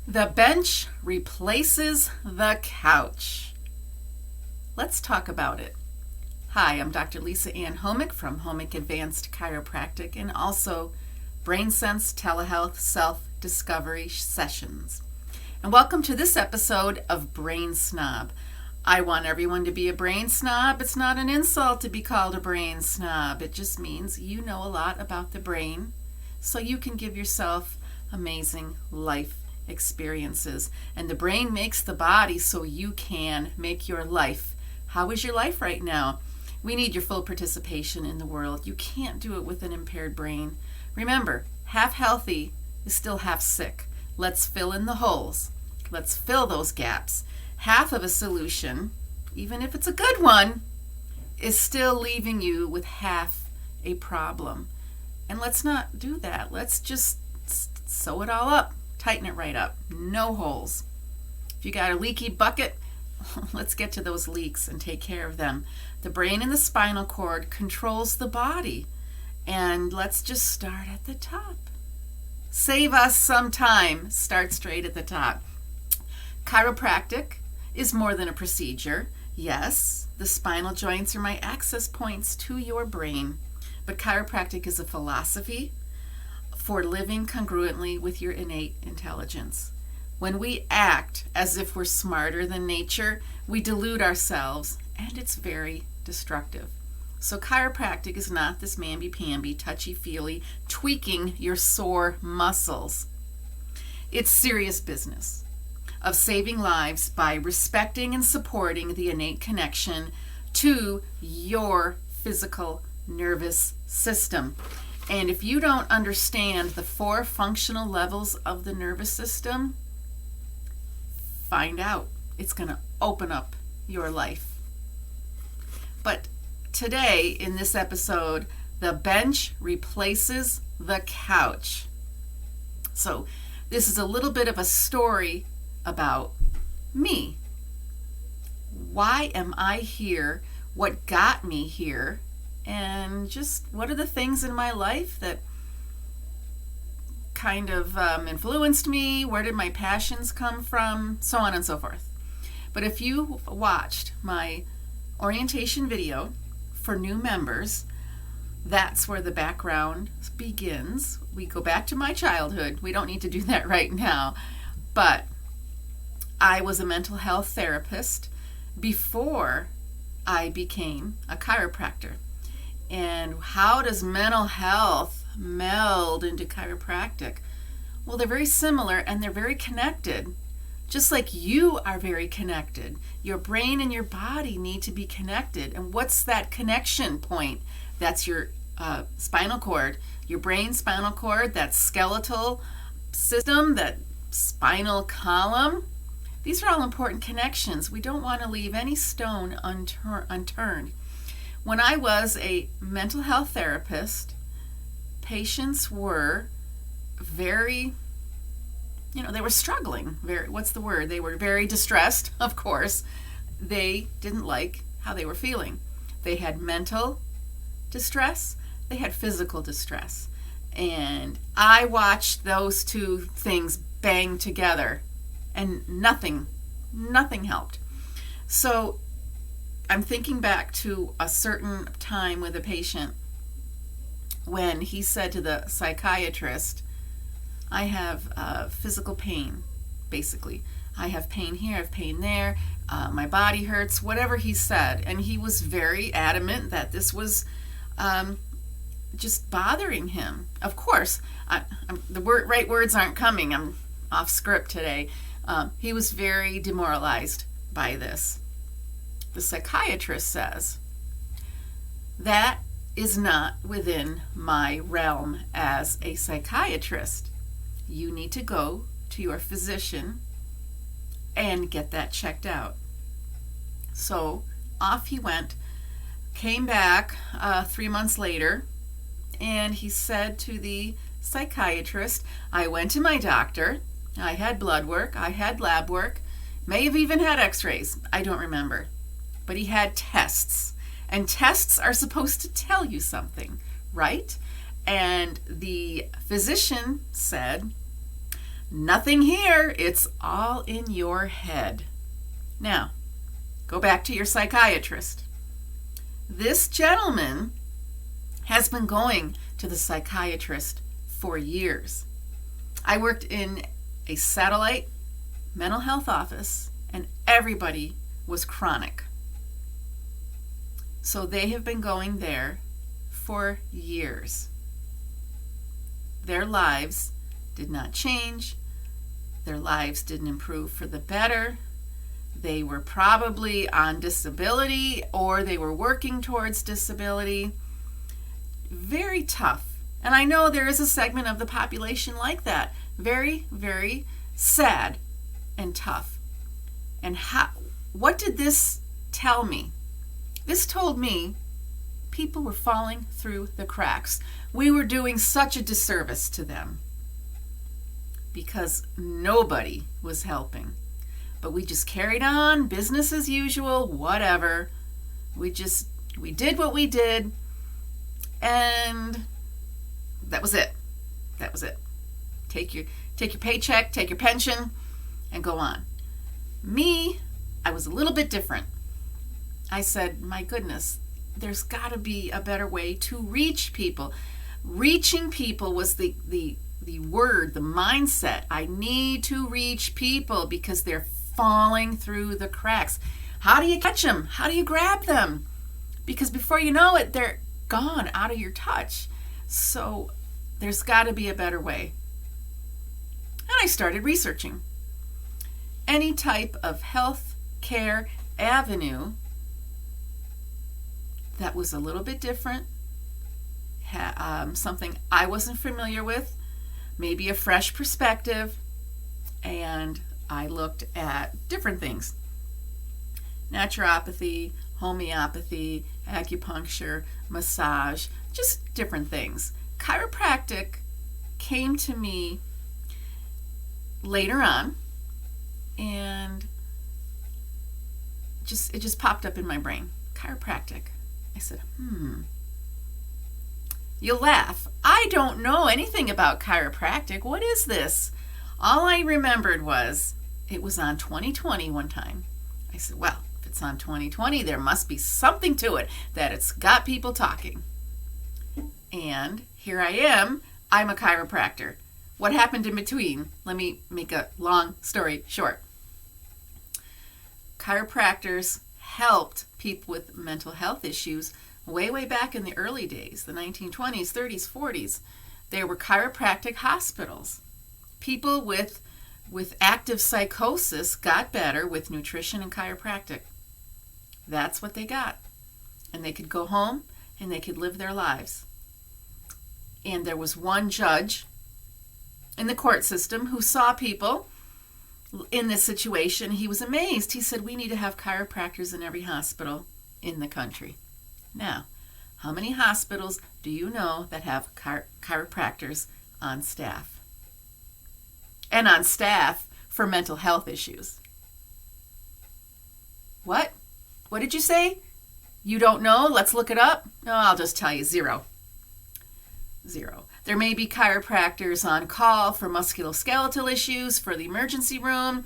The bench replaces the couch. Let's talk about it. Hi, I'm Dr. Lisa Ann Homick from Homick Advanced Chiropractic and also BrainSense Telehealth Self-Discovery Sessions. And welcome to this episode of Brain Snob. I want everyone to be a brain snob. It's not an insult to be called a brain snob. It just means you know a lot about the brain so you can give yourself amazing life experiences. And the brain makes the body so you can make your life. How is your life right now? We need your full participation in the world. You can't do it with an impaired brain. Remember, half healthy is still half sick. Let's fill in the holes. Let's fill those gaps. Half of a solution, even if it's a good one, is still leaving you with half a problem. And let's not do that. Let's just sew it all up. Tighten it right up. No holes. If you got a leaky bucket, let's get to those leaks and take care of them. The brain and the spinal cord controls the body. And let's just start at the top. Save us some time. Start straight at the top. Chiropractic is more than a procedure. Yes, the spinal joints are my access points to your brain. But chiropractic is a philosophy for living congruently with your innate intelligence. When we act as if we're smarter than nature, we delude ourselves, and it's very destructive. So chiropractic is not this mamby-pamby, touchy-feely, tweaking your sore muscles. It's serious business of saving lives by respecting and supporting the innate connection to your physical nervous system. And if you don't understand the 4 functional levels of the nervous system, find out. It's going to open up your life. But today, in this episode, the bench replaces the couch. So this is a little bit of a story about me. Why am I here? What got me here? And just what are the things in my life that kind of influenced me? Where did my passions come from? So on and so forth. But if you watched my orientation video for new members, that's where the background begins. We go back to my childhood. We don't need to do that right now. But I was a mental health therapist before I became a chiropractor. And how does mental health meld into chiropractic? Well, they're very similar and they're very connected. Just like you are very connected. Your brain and your body need to be connected. And what's that connection point? That's your spinal cord. Your brain, spinal cord, that skeletal system, that spinal column. These are all important connections. We don't want to leave any stone unturned. When I was a mental health therapist, patients were very, they were struggling. They were very distressed, of course. They didn't like how they were feeling. They had mental distress. They had physical distress. And I watched those two things bang together, and nothing helped. So I'm thinking back to a certain time with a patient when he said to the psychiatrist, I have physical pain, basically. I have pain here, I have pain there, my body hurts, whatever he said. And he was very adamant that this was just bothering him. Of course, right words aren't coming. I'm off script today. He was very demoralized by this. The psychiatrist says, that is not within my realm as a psychiatrist. You need to go to your physician and get that checked out. So off he went, came back 3 months later, and he said to the psychiatrist, I went to my doctor, I had blood work, I had lab work, may have even had x-rays, I don't remember. But he had tests, and tests are supposed to tell you something, right? And the physician said, Nothing here. It's all in your head. Now, go back to your psychiatrist. This gentleman has been going to the psychiatrist for years. I worked in a satellite mental health office, and everybody was chronic. So they have been going there for years. Their lives did not change. Their lives didn't improve for the better. They were probably on disability, or they were working towards disability. Very tough. And I know there is a segment of the population like that. Very, very sad and tough. And what did this tell me? This told me people were falling through the cracks. We were doing such a disservice to them because nobody was helping. But we just carried on, business as usual, whatever. We did what we did, and that was it. That was it. Take your paycheck, take your pension, and go on. Me, I was a little bit different. I said, my goodness, there's got to be a better way to reach people. Reaching people was the word, the mindset. I need to reach people because they're falling through the cracks. How do you catch them? How do you grab them? Because before you know it, they're gone out of your touch. So there's got to be a better way. And I started researching. Any type of health care avenue that was a little bit different, something I wasn't familiar with, maybe a fresh perspective, and I looked at different things. Naturopathy, homeopathy, acupuncture, massage, just different things. Chiropractic came to me later on, and it just popped up in my brain. Chiropractic. I said, You'll laugh. I don't know anything about chiropractic. What is this? All I remembered was it was on 2020 one time. I said, well, if it's on 2020, there must be something to it, that it's got people talking. And here I am. I'm a chiropractor. What happened in between? Let me make a long story short. Chiropractors helped people with mental health issues way back in the early days, the 1920s, 30s, 40s. There were chiropractic hospitals. People with active psychosis got better with nutrition and chiropractic. That's what they got. And they could go home and they could live their lives. And there was one judge in the court system who saw people in this situation. He was amazed. He said, we need to have chiropractors in every hospital in the country. Now, how many hospitals do you know that have chiropractors on staff? And on staff for mental health issues. What? What did you say? You don't know? Let's look it up? No, I'll just tell you, zero. There may be chiropractors on call for musculoskeletal issues for the emergency room.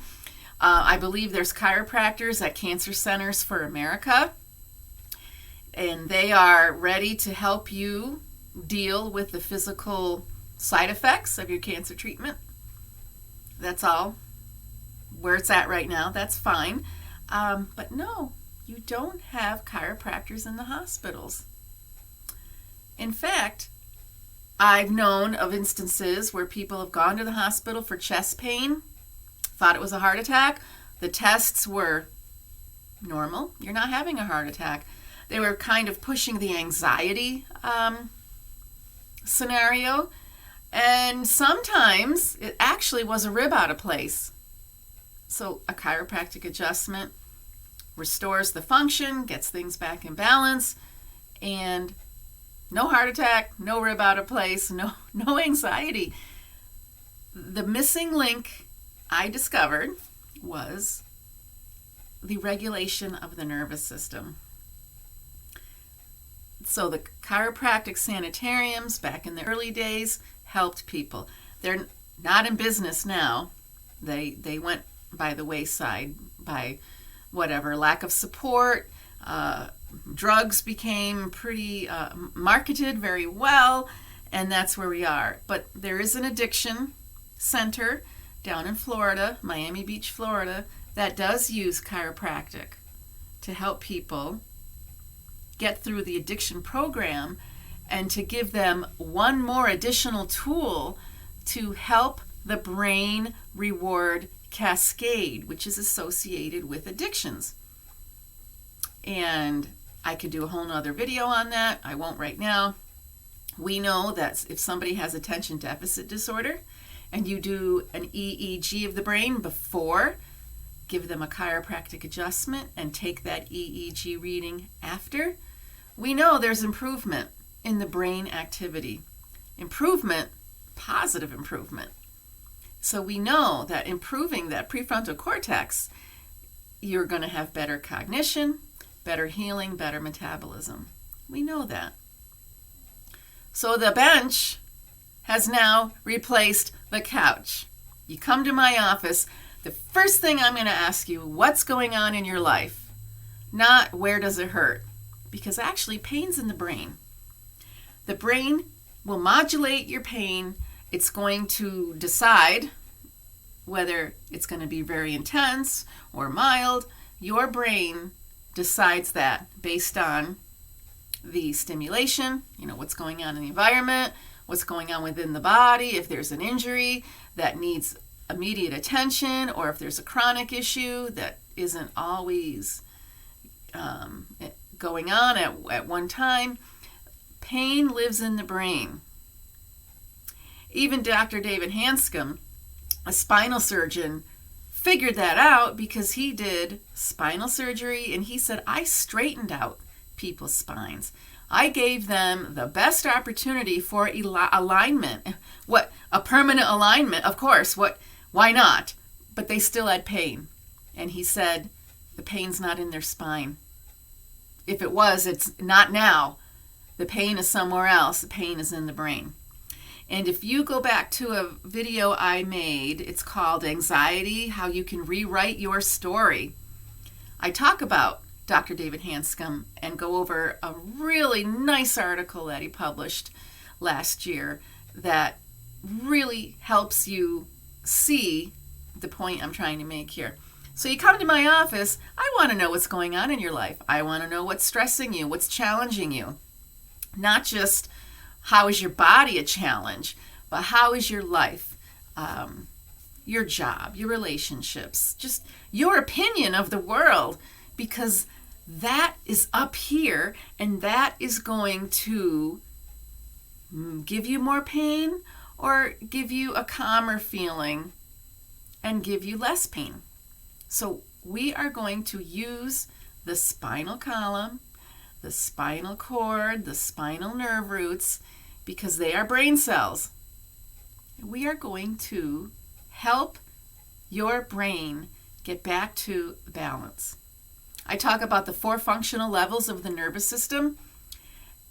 I believe there's chiropractors at Cancer Centers for America. And they are ready to help you deal with the physical side effects of your cancer treatment. That's all. Where it's at right now, that's fine. But no, you don't have chiropractors in the hospitals. In fact, I've known of instances where people have gone to the hospital for chest pain, thought it was a heart attack. The tests were normal. You're not having a heart attack. They were kind of pushing the anxiety scenario. And sometimes it actually was a rib out of place. So a chiropractic adjustment restores the function, gets things back in balance, and no heart attack, no rib out of place, no anxiety. The missing link I discovered was the regulation of the nervous system. So the chiropractic sanitariums back in the early days helped people. They're not in business now. They went by the wayside by whatever, lack of support. Drugs became pretty marketed very well, and that's where we are. But there is an addiction center down in Florida, Miami Beach, Florida, that does use chiropractic to help people get through the addiction program and to give them one more additional tool to help the brain reward cascade, which is associated with addictions. And I could do a whole nother video on that. I won't right now. We know that if somebody has attention deficit disorder and you do an EEG of the brain before, give them a chiropractic adjustment and take that EEG reading after, we know there's improvement in the brain activity. Improvement, positive improvement. So we know that improving that prefrontal cortex, you're going to have better cognition, better healing, better metabolism. We know that. So the bench has now replaced the couch. You come to my office, the first thing I'm going to ask you, what's going on in your life? Not where does it hurt? Because actually pain's in the brain. The brain will modulate your pain. It's going to decide whether it's going to be very intense or mild. Your brain decides that based on the stimulation, what's going on in the environment, what's going on within the body, if there's an injury that needs immediate attention, or if there's a chronic issue that isn't always going on at one time. Pain lives in the brain. Even Dr. David Hanscom, a spinal surgeon, figured that out because he did spinal surgery, and he said, I straightened out people's spines. I gave them the best opportunity for alignment. What, a permanent alignment, of course, why not? But they still had pain. And he said, the pain's not in their spine. If it was, it's not now. The pain is somewhere else. The pain is in the brain. And if you go back to a video I made, it's called Anxiety, How You Can Rewrite Your Story. I talk about Dr. David Hanscom and go over a really nice article that he published last year that really helps you see the point I'm trying to make here. So you come to my office, I want to know what's going on in your life. I want to know what's stressing you, what's challenging you. Not just how is your body a challenge, but how is your life, your job, your relationships, just your opinion of the world, because that is up here and that is going to give you more pain or give you a calmer feeling and give you less pain. So we are going to use the spinal column, the spinal cord, the spinal nerve roots, because they are brain cells. We are going to help your brain get back to balance. I talk about the 4 functional levels of the nervous system,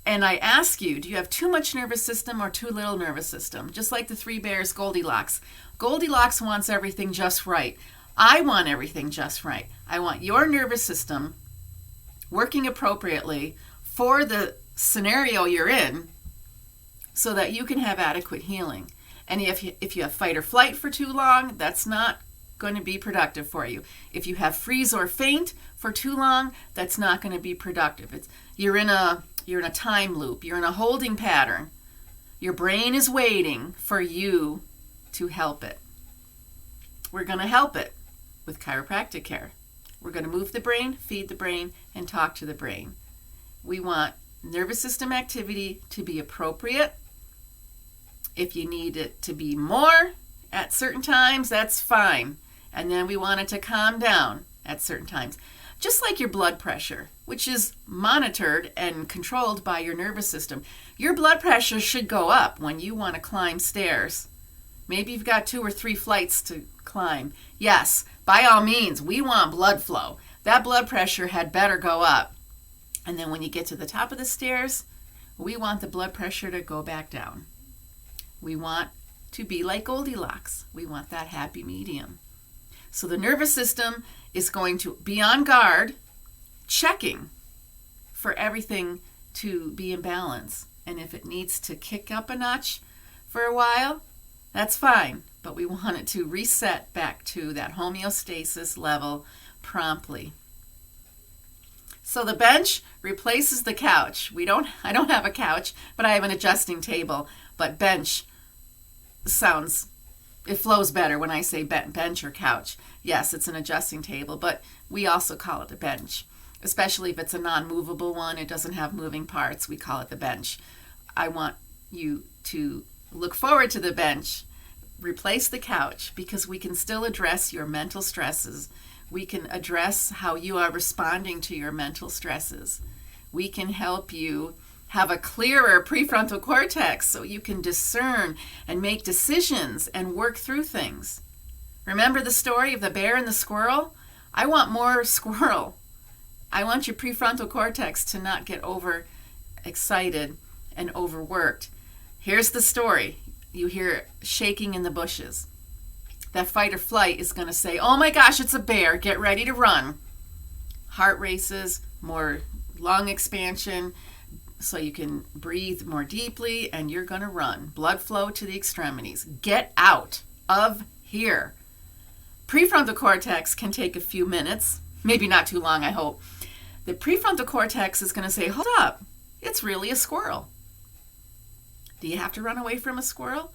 and I ask you, do you have too much nervous system or too little nervous system? Just like the 3 bears, Goldilocks. Goldilocks wants everything just right. I want everything just right. I want your nervous system working appropriately for the scenario you're in so that you can have adequate healing. And if you have fight or flight for too long, that's not going to be productive for you. If you have freeze or faint for too long, that's not going to be productive. You're in a time loop. You're in a holding pattern. Your brain is waiting for you to help it. We're going to help it with chiropractic care. We're going to move the brain, feed the brain, and talk to the brain. We want nervous system activity to be appropriate. If you need it to be more at certain times, that's fine. And then we want it to calm down at certain times. Just like your blood pressure, which is monitored and controlled by your nervous system. Your blood pressure should go up when you want to climb stairs. Maybe you've got 2 or 3 flights to climb. Yes, by all means, we want blood flow. That blood pressure had better go up. And then when you get to the top of the stairs, we want the blood pressure to go back down. We want to be like Goldilocks. We want that happy medium. So the nervous system is going to be on guard, checking for everything to be in balance. And if it needs to kick up a notch for a while, that's fine. But we want it to reset back to that homeostasis level promptly. So the bench replaces the couch. I don't have a couch, but I have an adjusting table. But bench it flows better when I say bench or couch. Yes, it's an adjusting table, but we also call it a bench. Especially if it's a non-movable one, it doesn't have moving parts, we call it the bench. I want you to look forward to the bench. Replace the couch, because we can still address your mental stresses. We can address how you are responding to your mental stresses. We can help you have a clearer prefrontal cortex so you can discern and make decisions and work through things. Remember the story of the bear and the squirrel? I want more squirrel. I want your prefrontal cortex to not get overexcited and overworked. Here's the story. You hear shaking in the bushes. That fight or flight is going to say, oh my gosh, it's a bear. Get ready to run. Heart races, more lung expansion, so you can breathe more deeply, and you're going to run. Blood flow to the extremities. Get out of here. Prefrontal cortex can take a few minutes, maybe not too long, I hope. The prefrontal cortex is going to say, hold up, it's really a squirrel. Do you have to run away from a squirrel?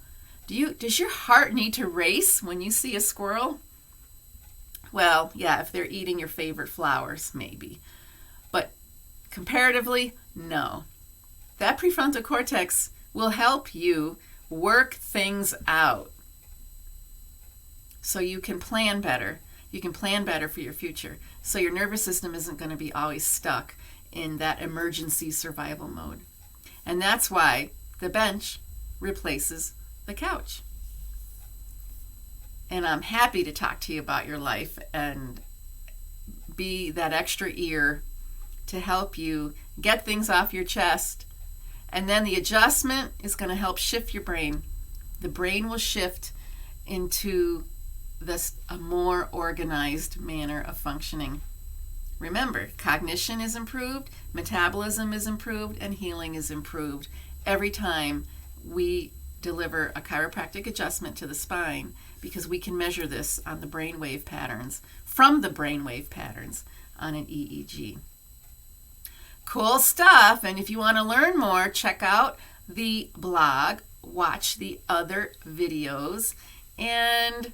Does your heart need to race when you see a squirrel? Well, yeah, if they're eating your favorite flowers, maybe. But comparatively, no. That prefrontal cortex will help you work things out so you can plan better. You can plan better for your future. So your nervous system isn't going to be always stuck in that emergency survival mode. And that's why the bench replaces the couch. And I'm happy to talk to you about your life and be that extra ear to help you get things off your chest. And then the adjustment is going to help shift your brain. The brain will shift into a more organized manner of functioning. Remember, cognition is improved, metabolism is improved, and healing is improved every time we deliver a chiropractic adjustment to the spine, because we can measure this on the brainwave patterns, from the brainwave patterns on an EEG. Cool stuff. And if you want to learn more, check out the blog, watch the other videos, and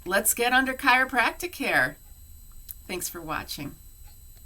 let's get under chiropractic care. Thanks for watching.